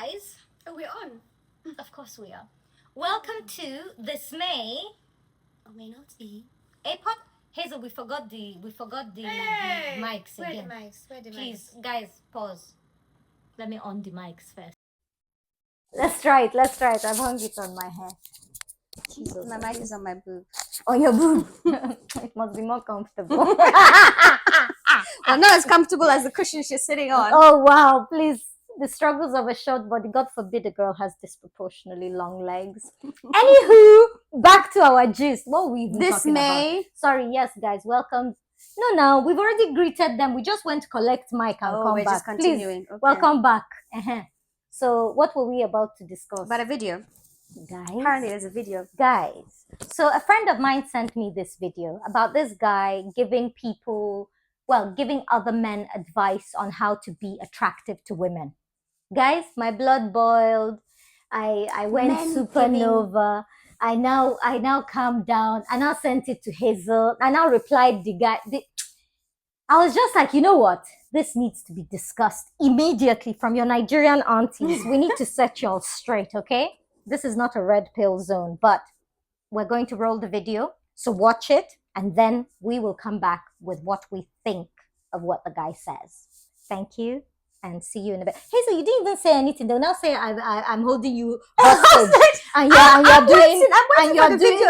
guys. Oh, we're on. Of course we are. Welcome to this may or may not be a pod. Hazel, we forgot the Hey! mics Where again. the mics? Where the Please, mics? guys, pause. Let me on the mics first. Let's try it. I've hung it on my hair. Jesus, my mic is on my boob. On your boob. It must be more comfortable. Well, not as comfortable as the cushion she's sitting on. Oh wow, please. The struggles of a short body. God forbid a girl has disproportionately long legs. Anywho, back to our gist. What we've been talking about. Sorry, yes, guys, welcome. No, we've already greeted them. We just went to collect mic and come we're back. just continuing. Please, Okay. welcome back. So, what were we about to discuss? About a video. Guys. Apparently, there's a video. Guys. So, a friend of mine sent me this video about this guy giving other men advice on how to be attractive to women. Guys, my blood boiled. I went supernova. I now calmed down. I now sent it to Hazel. I now replied the guy. I was just like, you know what? This needs to be discussed immediately from your Nigerian aunties. We need to set you all straight, okay? This is not a red pill zone, but we're going to roll the video. So watch it, and then we will come back with what we think of what the guy says. Thank you, and see you in a bit. Hazel, you didn't even say anything. They'll now say I'm holding you hostage, and you're doing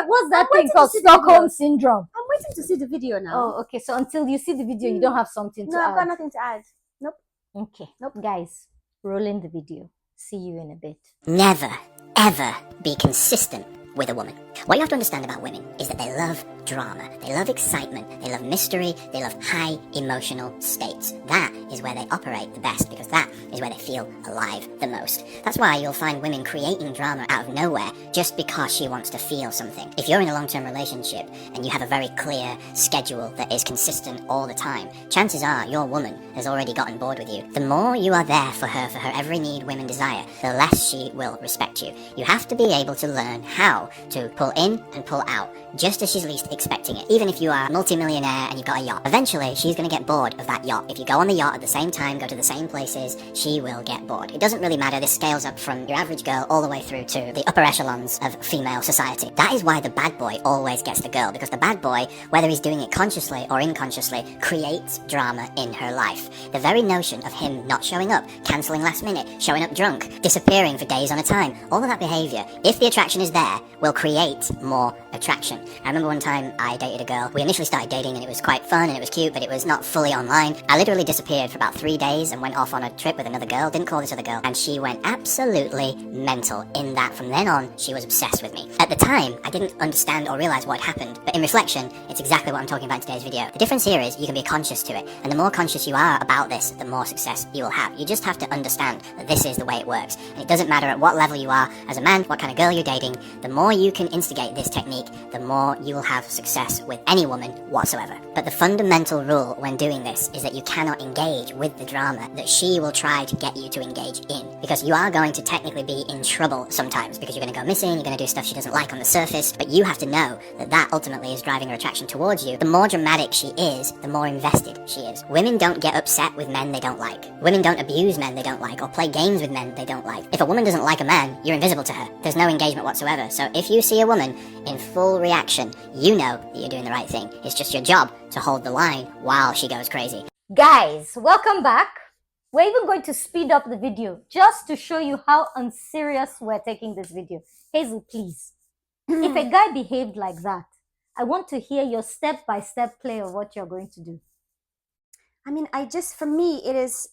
what's that thing called Stockholm syndrome? I'm waiting to see the video now. Oh, okay. So until you see the video, you don't have something to add. No, I've got nothing to add. Nope. Okay. Nope. Guys, rolling the video. See you in a bit. Never, ever be consistent with a woman. What you have to understand about women is that they love drama, they love excitement, they love mystery, they love high emotional states. That is where they operate the best, because that is where they feel alive the most. That's why you'll find women creating drama out of nowhere just because she wants to feel something. If you're in a long-term relationship and you have a very clear schedule that is consistent all the time, chances are your woman has already gotten bored with you. The more you are there for her every need women desire, the less she will respect you. You have to be able to learn how to pull in and pull out, just as she's least expecting it. Even if you are a multi-millionaire and you've got a yacht, eventually she's going to get bored of that yacht. If you go on the yacht at the same time, go to the same places, she will get bored. It doesn't really matter. This scales up from your average girl all the way through to the upper echelons of female society. That is why the bad boy always gets the girl, because the bad boy, whether he's doing it consciously or unconsciously, creates drama in her life. The very notion of him not showing up, cancelling last minute, showing up drunk, disappearing for days on a time, all of that behaviour, if the attraction is there, will create more attraction. I remember one time I dated a girl. We initially started dating and it was quite fun and it was cute, but it was not fully online. I literally disappeared for about 3 days and went off on a trip with another girl, didn't call this other girl, and she went absolutely mental in that from then on she was obsessed with me. At the time, I didn't understand or realise what had happened, but in reflection, it's exactly what I'm talking about in today's video. The difference here is you can be conscious to it, and the more conscious you are about this, the more success you will have. You just have to understand that this is the way it works, and it doesn't matter at what level you are as a man, what kind of girl you're dating. The more you can instigate this technique, the more you will have success with any woman whatsoever. But the fundamental rule when doing this is that you cannot engage with the drama that she will try to get you to engage in, because you are going to technically be in trouble sometimes, because you're going to go missing, you're going to do stuff she doesn't like on the surface, but you have to know that that ultimately is driving her attraction towards you. The more dramatic she is, the more invested she is. Women don't get upset with men they don't like. Women don't abuse men they don't like or play games with men they don't like. If a woman doesn't like a man, you're invisible to her. There's no engagement whatsoever. So if you see a woman in full reaction, you know that you're doing the right thing. It's just your job to hold the line while she goes crazy. Guys, welcome back. We're even going to speed up the video just to show you how unserious we're taking this video. Hazel, please. If a guy behaved like that, I want to hear your step-by-step play of what you're going to do. I mean, for me, it is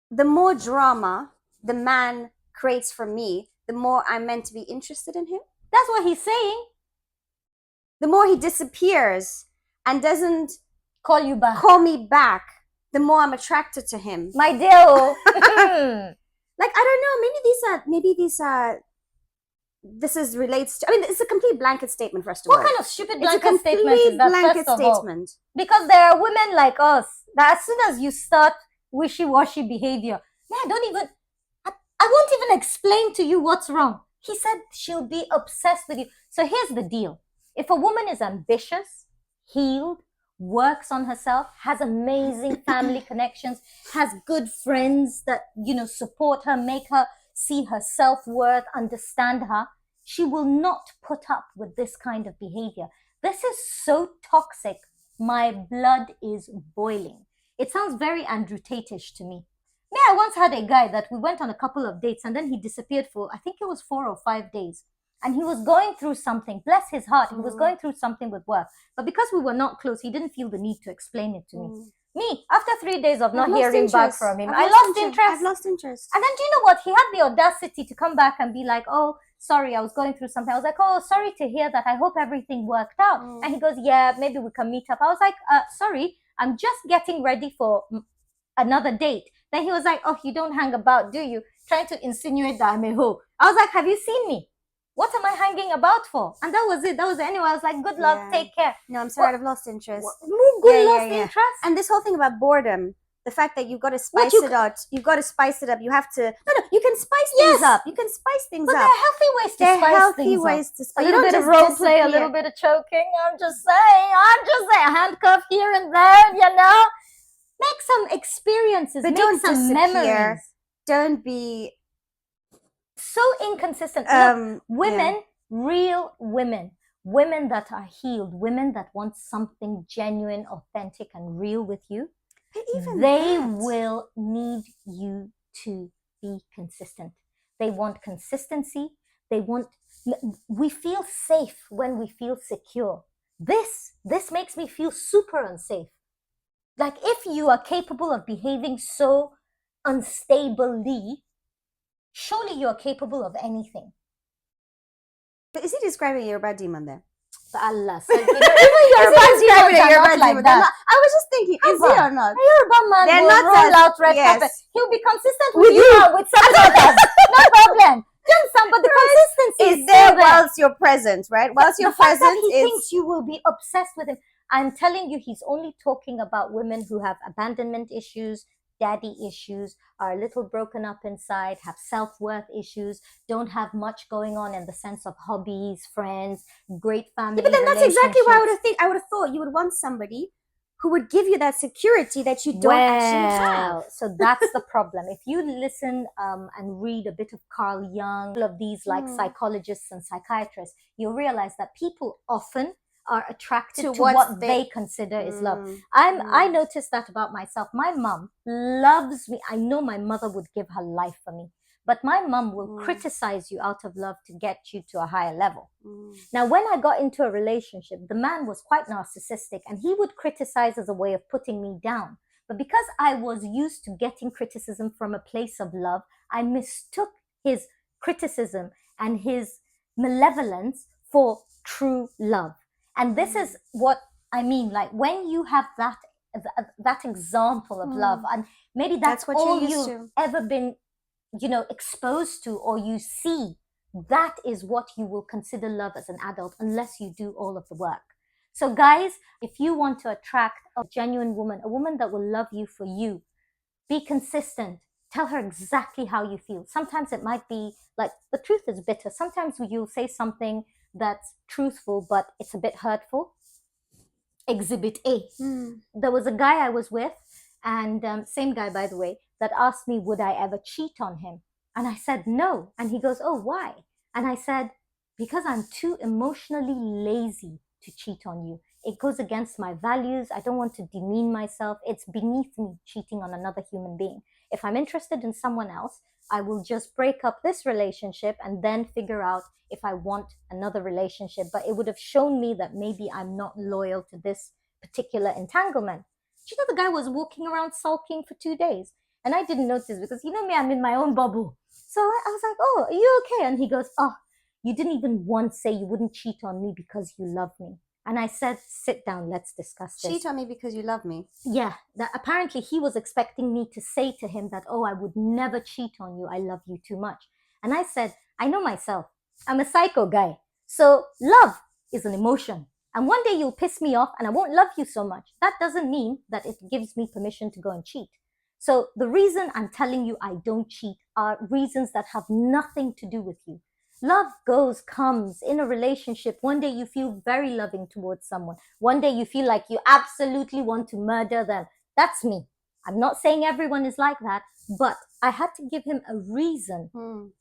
the more drama the man creates for me, the more I'm meant to be interested in him. That's what he's saying. The more he disappears and doesn't call me back, the more I'm attracted to him. My dear. Like, I don't know, this relates to, I mean, it's a complete blanket statement for us to What work. kind of stupid blanket statement is that, blanket first of all? statement. Because there are women like us that as soon as you start wishy-washy behavior, I won't even explain to you what's wrong. He said she'll be obsessed with you. So here's the deal. If a woman is ambitious, healed, works on herself, has amazing family connections, has good friends that, support her, make her see her self-worth, understand her, she will not put up with this kind of behavior. This is so toxic. My blood is boiling. It sounds very Andrew Tate-ish to me. Me, I once had a guy that we went on a couple of dates and then he disappeared for, I think it was 4 or 5 days. And he was going through something, bless his heart, he was going through something with work. But because we were not close, he didn't feel the need to explain it to me. Me, after 3 days of not hearing back from him, I lost interest. I've lost interest. And then do you know what? He had the audacity to come back and be like, oh, sorry, I was going through something. I was like, oh, sorry to hear that. I hope everything worked out. And he goes, yeah, maybe we can meet up. I was like, sorry, I'm just getting ready for another date. Then he was like, oh, you don't hang about, do you? Trying to insinuate that I'm a hoe. I was like, have you seen me? What am I hanging about for? And that was it. Anyway, I was like, good luck, take care. No, I'm sorry, I've lost interest. Lost interest. And this whole thing about boredom, the fact that you've got to spice it up. You've got to spice it up. You have to. No, you can spice things up. You can spice things up. But there are healthy ways to spice things up. There are healthy ways to spice. A little bit of role play, a little bit of choking. I'm just saying. A handcuff here and there, Make some experiences. But make don't some memories. Don't be so inconsistent. Look, women, real women that are healed, women that want something genuine, authentic, and real with you, they will need you to be consistent. They want consistency. We feel safe when we feel secure. This makes me feel super unsafe. Like, if you are capable of behaving so unstably, surely you are capable of anything. But is he describing your bad demon there? Allah, so, even your bad demons are not like that. I was just thinking, is he or not? You're a bad man. They're will not roll out red carpet. He'll be consistent with you, with some others. No problem. But the consistency is there whilst you're present, right? Whilst you're present, he thinks you will be obsessed with him. I'm telling you, he's only talking about women who have abandonment issues, daddy issues, are a little broken up inside, have self-worth issues, don't have much going on in the sense of hobbies, friends, great family. But then that's exactly what I would have thought. You would want somebody who would give you that security that you don't actually have. So that's the problem. If you listen and read a bit of Carl Jung, all of these psychologists and psychiatrists, you'll realize that people often are attracted to what they consider is love. I noticed that about myself. My mom loves me. I know my mother would give her life for me, but my mom will criticize you out of love to get you to a higher level. Now, when I got into a relationship, the man was quite narcissistic and he would criticize as a way of putting me down. But because I was used to getting criticism from a place of love, I mistook his criticism and his malevolence for true love. And this is what I mean, like when you have that example of love, and maybe that's what all you've ever been, exposed to, or you see, that is what you will consider love as an adult, unless you do all of the work. So guys, if you want to attract a genuine woman, a woman that will love you for you, be consistent. Tell her exactly how you feel. Sometimes it might be like, the truth is bitter. Sometimes you'll say something that's truthful, but it's a bit hurtful. Exhibit A. There was a guy I was with, and same guy, by the way, that asked me, would I ever cheat on him? And I said, no. And he goes, oh, why? And I said, because I'm too emotionally lazy to cheat on you. It goes against my values. I don't want to demean myself. It's beneath me cheating on another human being. If I'm interested in someone else, I will just break up this relationship and then figure out if I want another relationship. But it would have shown me that maybe I'm not loyal to this particular entanglement. The guy was walking around sulking for 2 days. And I didn't notice because, me, I'm in my own bubble. So I was like, oh, are you okay? And he goes, oh, you didn't even once say you wouldn't cheat on me because you love me. And I said, sit down, let's discuss this. Cheat on me because you love me? Yeah, that apparently he was expecting me to say to him that, oh, I would never cheat on you. I love you too much. And I said, I know myself. I'm a psycho guy. So love is an emotion. And one day you'll piss me off and I won't love you so much. That doesn't mean that it gives me permission to go and cheat. So the reason I'm telling you I don't cheat are reasons that have nothing to do with you. Love comes in a relationship. One day you feel very loving towards someone. One day you feel like you absolutely want to murder them. That's me. I'm not saying everyone is like that, but I had to give him a reason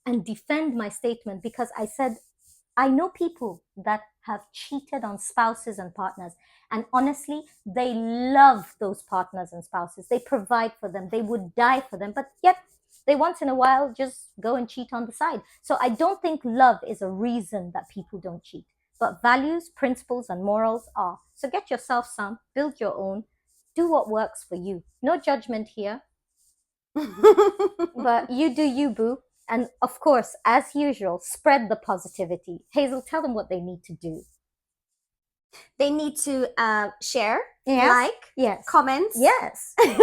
and defend my statement, because I said, I know people that have cheated on spouses and partners, and honestly, they love those partners and spouses. They provide for them. They would die for them, but yet they once in a while just go and cheat on the side. So I don't think love is a reason that people don't cheat, but values, principles, and morals are. So get yourself some, build your own, do what works for you. No judgment here, but you do you, boo. And of course, as usual, spread the positivity. Hazel, tell them what they need to do. They need to share, Yes. like, Yes. comments, Yes. and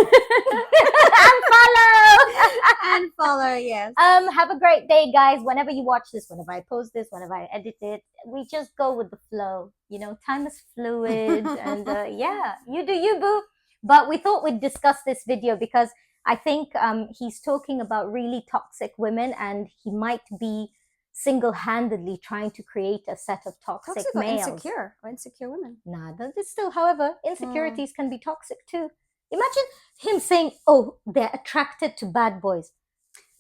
follow. Yes. Have a great day, guys. Whenever you watch this, whenever I post this, whenever I edit it, we just go with the flow. You know, time is fluid, and yeah, you do you, boo. But we thought we'd discuss this video because I think he's talking about really toxic women, and he might be single-handedly trying to create a set of toxic males. Or insecure women. Nah, that is still, however, insecurities can be toxic too. Imagine him saying, oh, they're attracted to bad boys.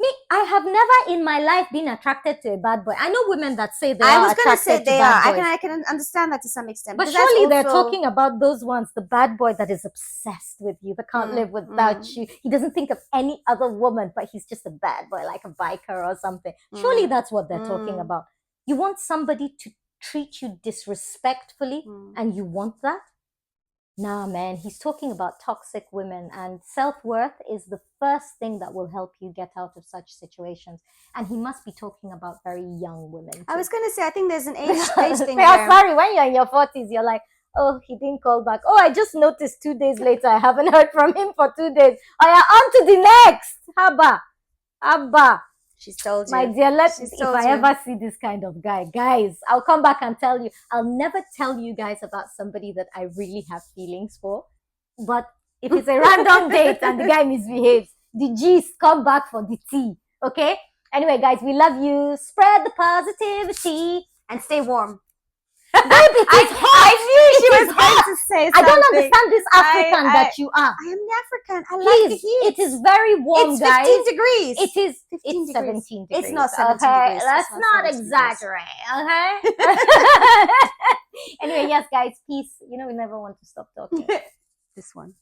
Me, I have never in my life been attracted to a bad boy. I know women that say they are attracted to bad boys. I was going to say they are. I can understand that to some extent. But surely they're talking about those ones, the bad boy that is obsessed with you, that can't live without you. He doesn't think of any other woman, but he's just a bad boy, like a biker or something. Surely that's what they're talking about. You want somebody to treat you disrespectfully, and you want that? Nah, man, he's talking about toxic women, and self-worth is the first thing that will help you get out of such situations. And he must be talking about very young women too. I was going to say, I think there's an age thing Yeah, there. sorry, when you're in your 40s, you're like, oh, he didn't call back. Oh, I just noticed 2 days later, I haven't heard from him for 2 days. Oh, yeah, on to the next. Abba. She's told you. My dear, if I ever see this kind of guy, guys, I'll come back and tell you. I'll never tell you guys about somebody that I really have feelings for. But if it's a random date and the guy misbehaves, the G's come back for the tea. Okay? Anyway, guys, we love you. Spread the positivity and stay warm. Baby, it's hot. I knew she was going to say something. I don't understand this African that you are. I am the African. I Please, like the heat. it is very warm, it's guys. 15 degrees. It is. 15 It's 17 degrees. It's not 17 okay? degrees. Let's not exaggerate, okay? Anyway, yes, guys, peace. You know, we never want to stop talking. This one.